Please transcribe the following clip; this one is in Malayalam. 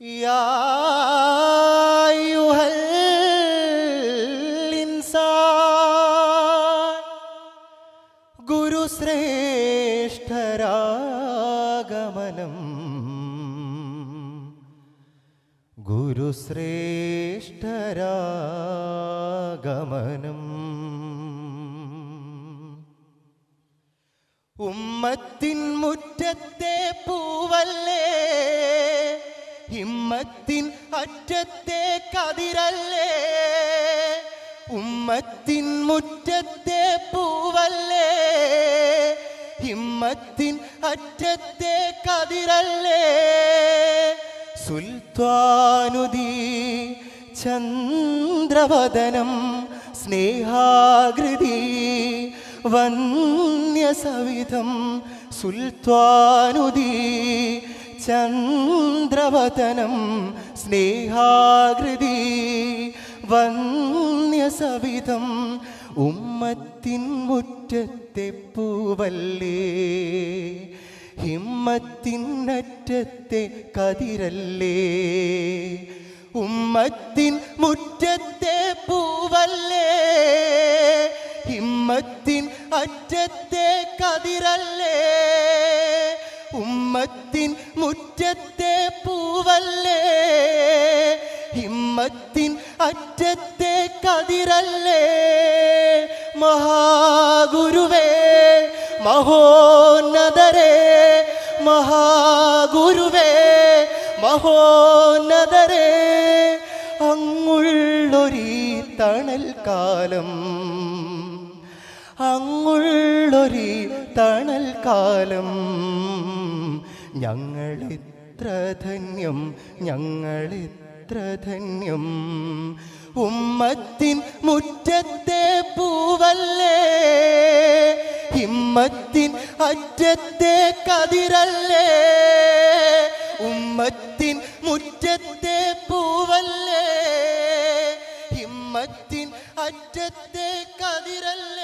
يا أيها الإنسان ഗുരുശ്രേഷ്ഠരാഗമനം ഗുരുശ്രേഷ്ഠരാഗമനം ഉമ്മത്തിൻ മുറ്റത്തെ പൂവല്ലേ ഹിമ്മത്തിൻ അറ്റത്തെ കതിരല്ലേ ഉമ്മത്തിൻ മുറ്റത്തെ പൂവല്ലേ ഹിമ്മത്തിൻ അറ്റത്തെ കതിരല്ലേ സുൽത്താനുദീ ചന്ദ്രവദനം സ്നേഹാകൃതി വന്യസവിധം സുൽത്താനുദീ ചന്ദ്രവദനം സ്നേഹാകൃതി വന്യസവിധം ഉമ്മത്തിൻ മുറ്റത്തെ പൂവല്ലേ ഹിമ്മത്തിനറ്റത്തെ കതിരല്ലേ ഉമ്മത്തിൻ മുറ്റത്തെ പൂവല്ലേ ഹിമ്മത്തിൻ അറ്റത്തെ കതിരല്ലേ ഉമ്മത്തിൻ മുറ്റത്തെ പൂവല്ലേ ഹിമ്മത്തിൻ അറ്റത്തെ കതിരല്ലേ മഹാഗുരുവേ മഹോന്നതരേ മഹാഗുരുവേ മഹോന്നതരേ അങ്ങുള്ളൊരീ തണൽ കാലം അങ്ങുള്ളൊരീ തണൽ കാലം ഞങ്ങളെത്ര ധന്യം ഞങ്ങളെത്ര ധന്യം ഉമ്മത്തിൻ മുറ്റത്തെ പൂവല്ലേ ഹിമ്മത്തിൻ അറ്റത്തെ കതിരല്ലേ ഉമ്മത്തിൻ മുറ്റത്തെ പൂവല്ലേ ഹിമ്മത്തിൻ അറ്റത്തെ കതിരല്ലേ